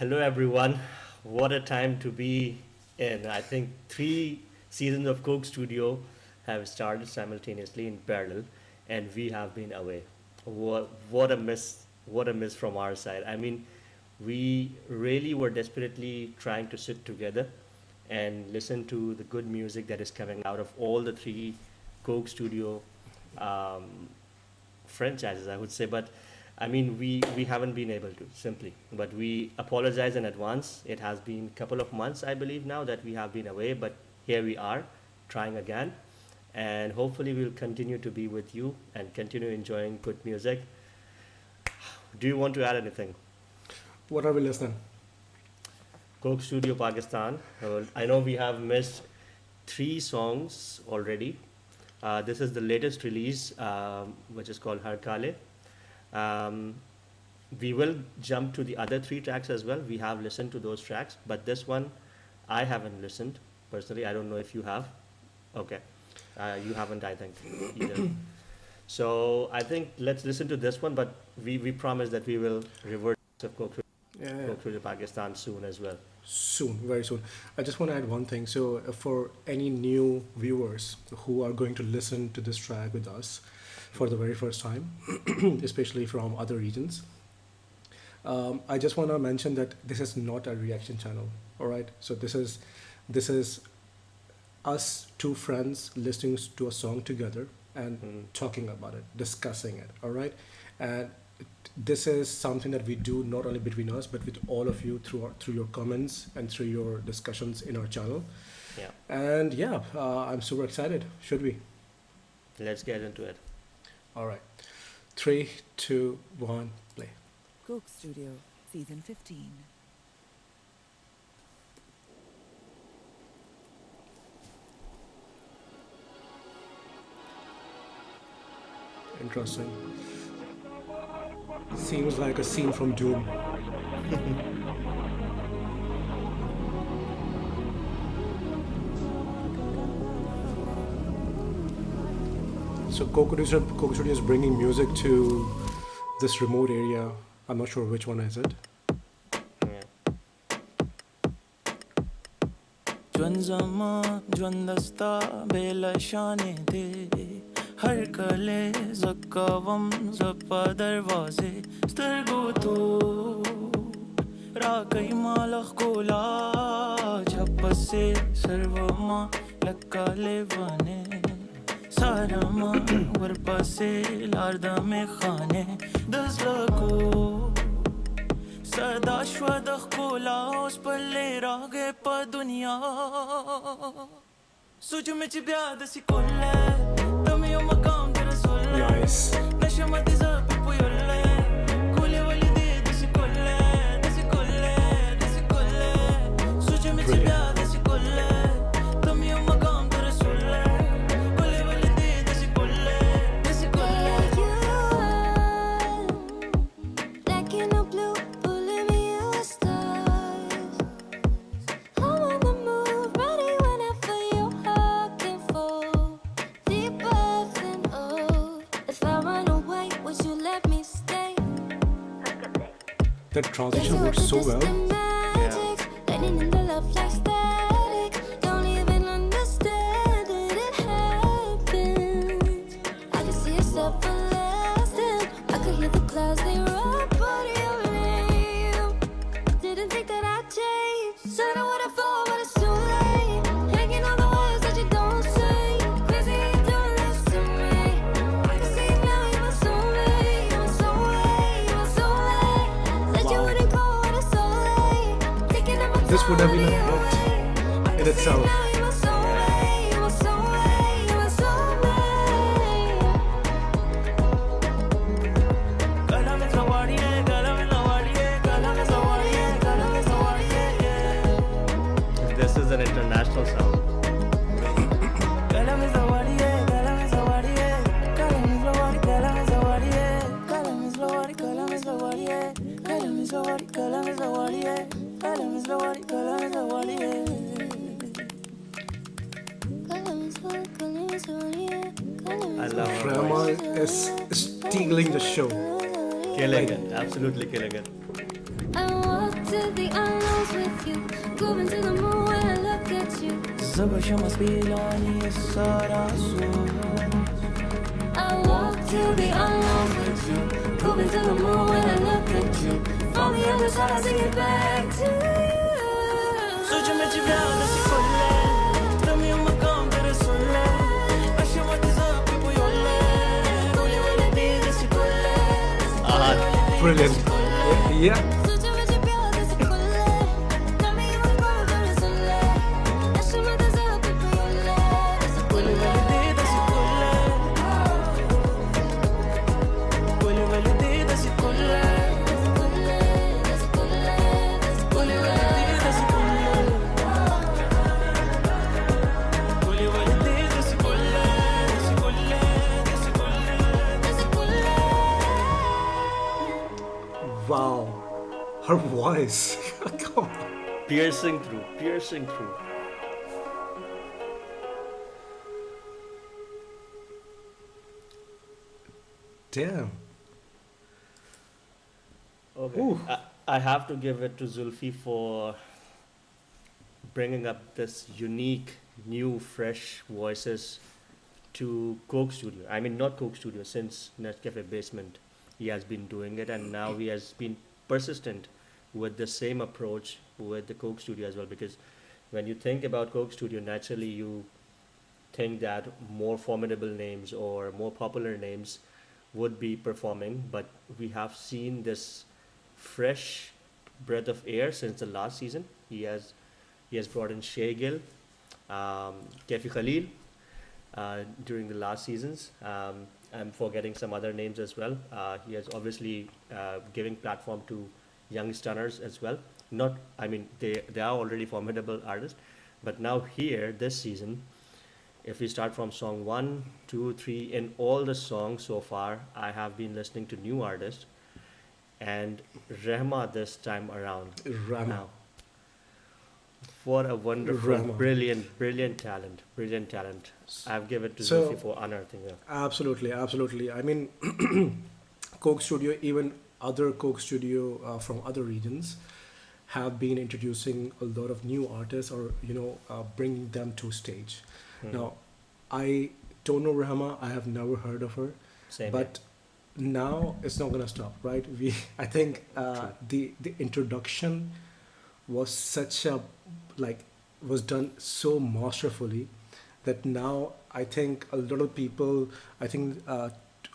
Hello, everyone. What a time to be in. I think three seasons of Coke Studio have started simultaneously in parallel, and we have been away. What a miss! What a miss from our side. I mean, we really were desperately trying to sit together and listen to the good music that is coming out of all the three Coke Studio um, franchises, I would say. But I mean, we haven't been able to simply. But we apologize in advance. It has been a couple of months, I believe, now that we have been away. But here we are, trying again, and hopefully we'll continue to be with you and continue enjoying good music. Do you want to add anything? What are we listening? Coke Studio Pakistan. I know we have missed three songs already. This is the latest release, which is called Harkalay. Um, we will jump to the other three tracks as well. We have listened to those tracks, but this one I haven't listened personally. I don't know if you have. Okay, you haven't, I think, either. So I think let's listen to this one, but we promise that we will revert to Yeah, yeah. Coke Studio Pakistan soon as well. Soon, very soon. I just want to add one thing. So, for any new viewers who are going to listen to this track with us for the very first time, especially from other regions, I just want to mention that this is not a reaction channel. All right. So this is us two friends listening to a song together and Mm. talking about it, discussing it. All right. And this is something that we do not only between us but with all of you through your comments and through your discussions in our channel. Yeah, And yeah, I'm super excited. Should we? let's get into it. All right. 3, 2, 1, play. Coke Studio, Season 15. Interesting. Seems like a scene from Doom. So Coco Studio is bringing music to this remote area. I'm not sure which one is it. Yeah. جوان زمان جوان دستا بلا شانه ده هر کله زکاوم زپا دروازه سترگو تو را کئی مالخ کولا چپسه سروما لکا لیوانه سارما ورپاسه لاردم خانه دزلکو صدا شود خلا اس پله راگه پا دنیا سوچ میں چ بیاد سی کوله تمیو مقام در سوله Nice. نشمتی زب پویله کوله ولی دی دسی کوله دسی کوله سوچ میں چ بیاد سی کوله تمیو مقام در سوله کوله ولی دی دسی کوله Black and the blue, pulling me in stars. I'm on the move, ready whenever you're looking for deeper than oh. If I run away, would you let me stay? That transition works so well. Magic, lightning in the love like static. Don't even understand it, it happens. I can see it's everlasting. I could hear the clouds, they roll, but your name. Didn't think that I'd change. Said I would've fall, but it's too late. Hanging on the words that you don't say. Crazy how you doing this to me. I can see it now, you were so late. You were so late, you were so late. Said you Wow. wouldn't go, but it's so late. Taking up my This would have been a time, hit I in can see itself. now, you were so late. You were so late, you were so late. Gala mein zawadiye, gala mein zawadiye, gala mein zawadiye, gala mein zawadiye, yeah. This is an international sound. Gala mein zawadiye, gala mein zawadiye, gala mein zawadi, gala mein zawadiye, gala mein zawadi, gala mein zawadiye, gala mein zawadi, gala mein zawadiye, gala mein zawadi, gala mein zawadiye. I love her Rehma voice. is stealing the show. Killing it, absolutely killing it. I walked the unknowns with you. Grooving to the moon when I look at you. زبر شمس بيلاني السارة I walk to the unknowns with you. Grooving to the moon when I look at you. From the other side, I sing it back to you. Suja me chivya da si kolle Tami makam tere sulle Ashe what is up people yolle Kole wale de da si kolle Brilliant. Yeah. Suja me chivya da si kolle Tami makam tere sulle Ashe what is up people yolle Kole wale de da si kolle Kole wale de da si kolle Kole wale de da si kolle Kole wale de da si kolle Si kolle, si kolle Wow. Her voice. Come on. Piercing through, piercing through. Damn. Okay. Ooh. I have to give it to Xulfi for bringing up this unique, new, fresh voices to Coke Studio. I mean, not Coke Studio, since Netcafe Basement, he has been doing it, and now he has been persistent with the same approach with the Coke Studio as well. Because when you think about Coke Studio, naturally you think that more formidable names or more popular names would be performing, but we have seen this fresh breath of air since the last season. He has brought in Shaygil, Kefi Khalil during the last seasons. I'm forgetting some other names as well. He has obviously giving platform to young stunners as well. Not, I mean, they are already formidable artists, but now here this season, if we start from song 1, 2, 3, in all the songs so far, I have been listening to new artists, and Rehma this time around. Rama. Now, what a wonderful, Rehma. brilliant talent, brilliant talent. I've given it to So- Xulfi for unearthing her. Absolutely, absolutely. I mean, Coke Studio, even other Coke Studio from other regions, have been introducing a lot of new artists, or bringing them to stage. Now, I don't know Rehma. I have never heard of her, Same but now it's not gonna stop, right? I think the introduction was such a was done so masterfully that now I think a lot of people, I think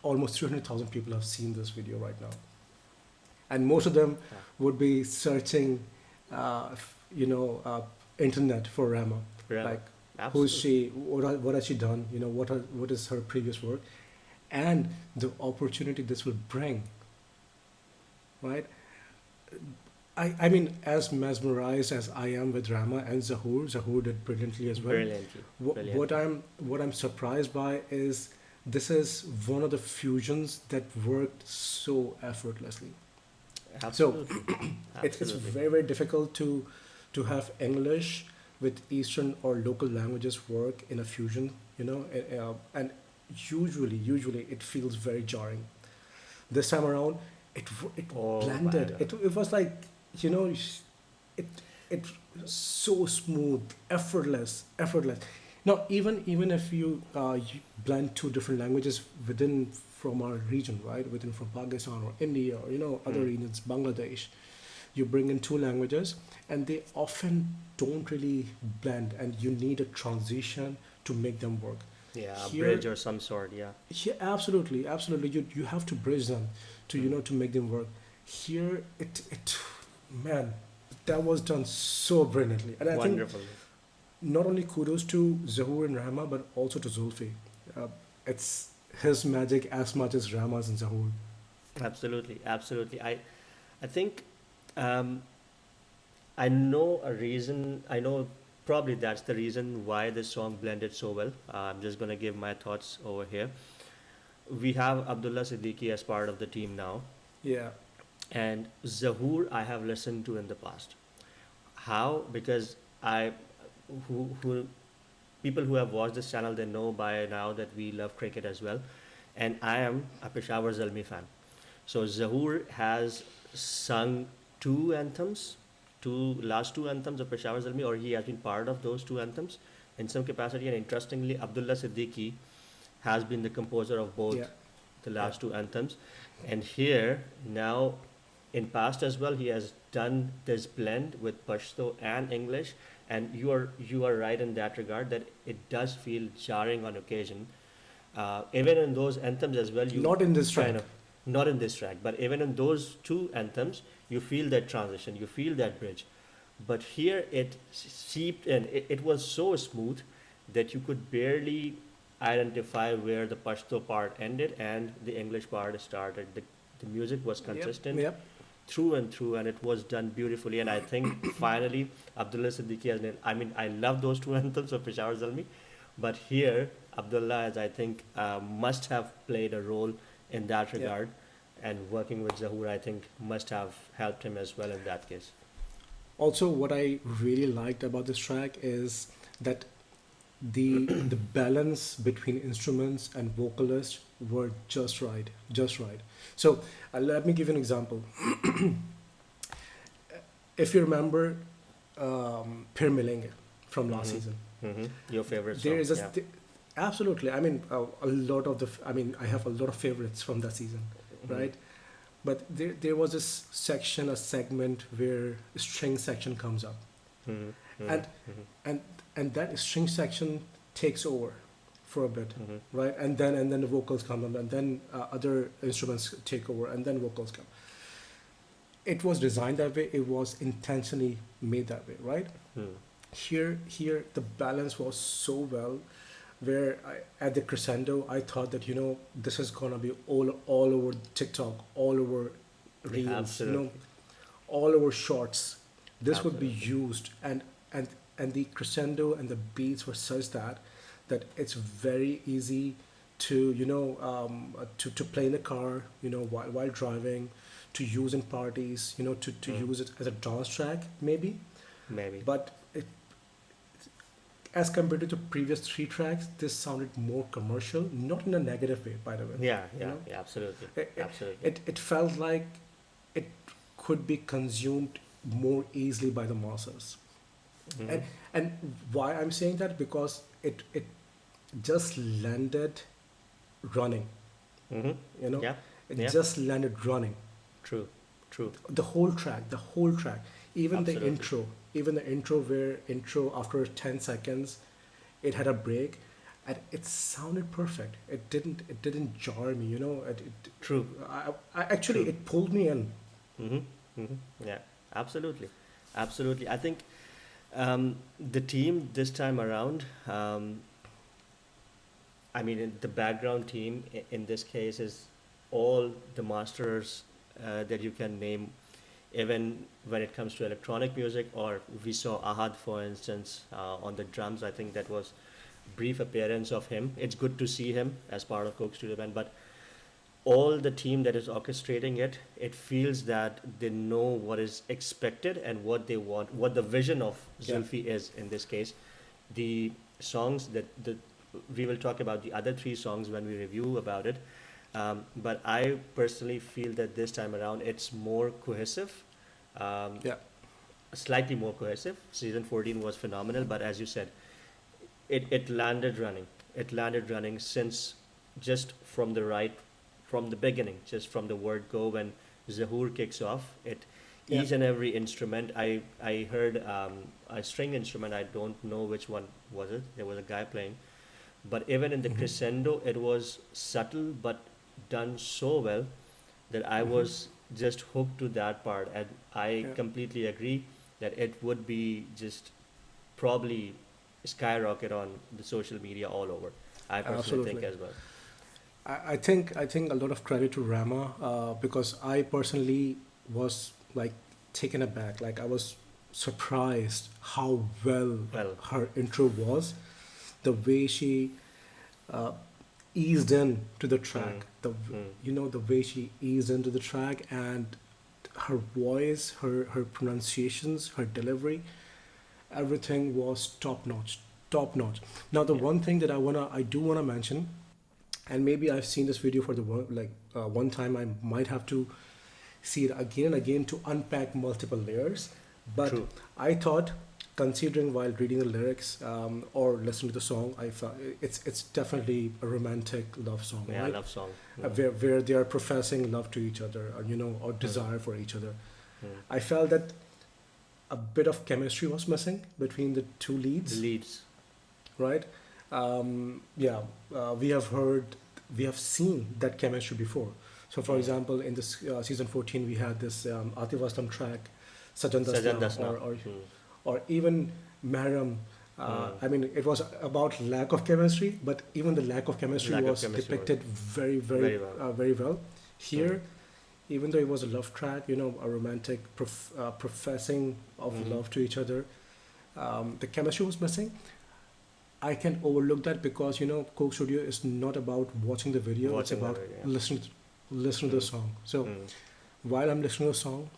almost 300,000 people have seen this video right now, and most of them would be searching, internet for Rehma. Rehma. Like, Absolutely. who is she? What has she done? What is her previous work, and the opportunity this will bring. Right. I mean, as mesmerized as I am with Rehma and Zahoor did brilliantly as well. Brilliantly. What I'm surprised by is this is one of the fusions that worked so effortlessly. Absolutely. It's Absolutely. very, very difficult to have English with Eastern or local languages work in a fusion, and usually it feels very jarring. This time around, it Oh, blended. man. It was like, it so smooth, effortless. Now, even if you blend two different languages within from our region, right, within from Pakistan or India or other regions, Bangladesh, you bring in two languages, and they often don't really blend, and you need a transition to make them work. Yeah, a Here- bridge or some sort, yeah. Yeah, absolutely. You have to bridge them to to make them work. Here, man, that was done so brilliantly, and I think Wonderful. not only kudos to Zahoor and Rehma, but also to Xulfi. It's his magic as much as Rehma's and Zahoor. Absolutely, absolutely. I think I know a reason. I know probably that's the reason why this song blended so well. I'm just gonna give my thoughts over here. We have Abdullah Siddiqui as part of the team now, Yeah, and Zahoor I have listened to in the past. How? Because who people who have watched this channel, they know by now that we love cricket as well, and I am a Peshawar Zalmi fan. So Zahoor has sung two anthems last two anthems of Peshawar Zalmi, or he has been part of those two anthems in some capacity. And interestingly, Abdullah Siddiqui has been the composer of both Yeah. the last two anthems. And here now, in past as well, he has done this blend with Pashto and English. And you are right in that regard, that it does feel jarring on occasion. Even in those anthems as well, you Not in this track. kind of not in this track, but even in those two anthems, you feel that transition, you feel that bridge. But here it seeped in. It was so smooth that you could barely identify where the Pashto part ended and the English part started. The music was consistent Yep. through and through, and it was done beautifully. And I think finally, Abdullah Siddiqui has nailed. I mean, I love those two anthems of Peshawar Zalmi, but here, Abdullah, as I think, must have played a role in that Yeah. regard. And working with Zahoor, I think, must have helped him as well in that case. Also, what I really liked about this track is that the balance between instruments and vocalists were just right, just right. So let me give you an example. If you remember Pir Milenge from last Mhm. season, Your favorite song? there is a yeah. absolutely. I mean, a lot of the. I mean, I have a lot of favorites from that season, Mhm. right? But there was this section, a segment where string section comes up, Mhm, mhm, And- mhm, and that string section takes over for a bit, mhm. right? And then the vocals come up, and then other instruments take over, and then vocals come. It was designed that way. It was intentionally made that way, right? Mhm. Here the balance was so well, where at the crescendo I thought that this is gonna be all over TikTok, all over reels, Absolutely. all over shorts. This would be Absolutely. used, and the crescendo and the beats were such that it's very easy to to play in the car, while driving, to use in parties, to Mm. use it as a dance track maybe. Maybe. But as compared to the previous three tracks, this sounded more commercial, not in a negative way, by the way. Yeah, you yeah, know? yeah, absolutely. It, Absolutely. it felt like it could be consumed more easily by the masses. Mhm. And why I'm saying that, because it just landed running, Mhm. Yeah, it yeah. just landed running. True, true. The whole track, even Absolutely. the intro where after 10 seconds, it had a break, and it sounded perfect. It didn't jar me, True. I actually, True. it pulled me in. Yeah, absolutely. Absolutely. I think the team this time around, I mean, the background team in this case is all the masters that you can name, even when it comes to electronic music, or we saw Ahad, for instance, on the drums. I think that was brief appearance of him. It's good to see him as part of Coke Studio Band, but all the team that is orchestrating it, it feels that they know what is expected and what they want, what the vision of Yeah. Xulfi is in this case. The songs we will talk about the other three songs when we review about it. But I personally feel that this time around it's more cohesive, Yeah. slightly more cohesive. Season 14 was phenomenal, but as you said, it landed running. It landed running since just from the beginning, just from the word go, when Zahoor kicks off, Yeah. each and every instrument. I heard a string instrument. I don't know which one was it. There was a guy playing, but even in the Mhm. crescendo, it was subtle but done so well that I Mhm. was just hooked to that part, and I Yeah. completely agree that it would be just probably skyrocket on the social media all over. I personally think Absolutely. as well. I think a lot of credit to Rehma, because I personally was like taken aback. Like, I was surprised how well Well, her intro was, the way she uh, eased in to the track, the way she eased into the track, and her voice, her pronunciations, her delivery, everything was top notch, top notch. Now, the Yeah. one thing that I do wanna mention, and maybe I've seen this video for the one time. I might have to see it again and again to unpack multiple layers. But True. I thought, considering while reading the lyrics or listening to the song, I felt it's definitely a romantic love song, Yeah, right? love song. Where they are professing love to each other, or, or desire for each other. I felt that a bit of chemistry was missing between the two The leads, leads. right? Yeah, we have seen that chemistry before. So, for example, in this season 14, we had this Atif Aslam track, Sajan Sajan Dasna, Dasna. or even Mahram. I mean, it was about lack of chemistry, but even the lack of chemistry Lack of was chemistry depicted very, Very well. very well. Here, even though it was a love track, a romantic professing of love to each other, the chemistry was missing. I can overlook that because Coke Studio is not about watching the video; Watching it's the about video. listening to the song. So while I'm listening to the song,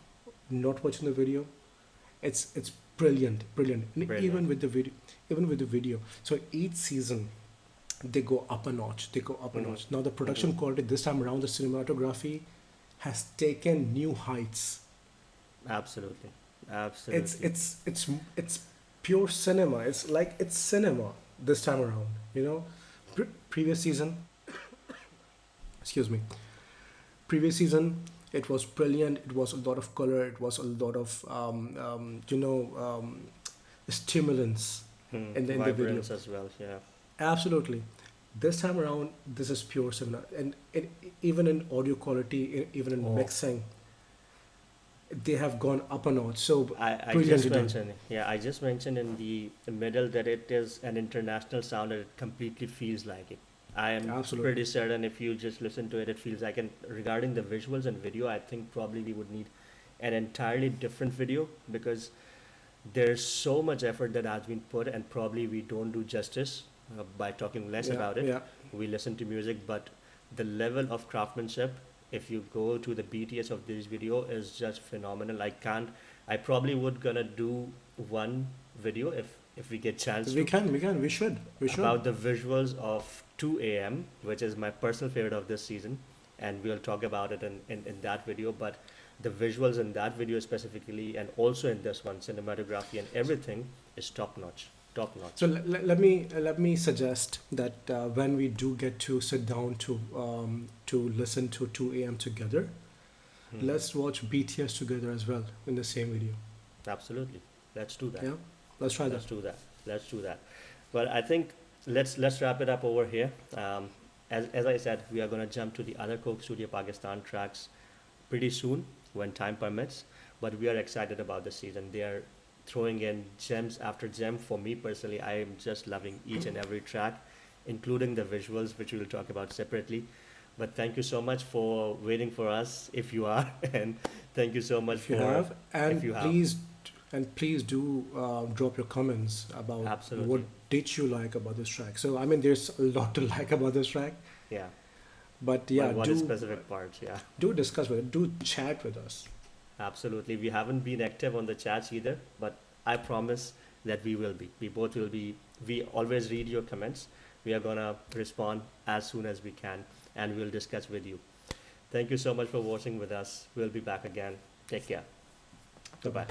not watching the video, it's brilliant. And Brilliant. even with the video. So each season, they go up a notch. Now the production quality this time around, the cinematography has taken new heights. Absolutely. Absolutely. It's pure cinema. It's cinema this time around. Previous season, excuse me. Previous season, it was brilliant. It was a lot of color. It was a lot of stimulants in the video. Vibrance as well. Yeah. Absolutely. This time around, this is pure cinema, and even in audio quality, even in mixing, they have gone up a notch. So I brilliantly just done. mentioned, I just mentioned in the middle that it is an international sound and it completely feels like it. I am Absolutely. pretty certain if you just listen to it, it feels like. And regarding the visuals and video, I think probably we would need an entirely different video because there's so much effort that has been put, and probably we don't do justice by talking less about it. Yeah. We listen to music, but the level of craftsmanship, if you go to the BTS of this video, is just phenomenal. I probably would gonna do one video if we get chance We to we should. about the visuals of 2 a.m., which is my personal favorite of this season, and we'll talk about it in that video. But the visuals in that video specifically, and also in this one, cinematography and everything is top notch. So let me suggest that when we do get to sit down to listen to 2 a.m. together, let's watch BTS together as well in the same video. Absolutely, let's do that. Yeah, let's try Let's that. do that. Let's do that. But I think let's wrap it up over here. As I said, we are gonna jump to the other Coke Studio Pakistan tracks pretty soon when time permits. But we are excited about the season. They are throwing in gems after gem. For me personally, I am just loving each and every track, including the visuals, which we will talk about separately. But thank you so much for waiting for us, if you are, and thank you so much If you for have, and if you have. please do drop your comments about Absolutely. what did you like about this track. So I mean, there's a lot to like about this track, Yeah. but yeah, But what do is specific parts? Yeah. do discuss with it, do chat with us. Absolutely. We haven't been active on the chats either, but I promise that we will be. We both will be. We always read your comments. We are gonna respond as soon as we can, and we'll discuss with you. Thank you so much for watching with us. We'll be back again. Take care. Bye bye.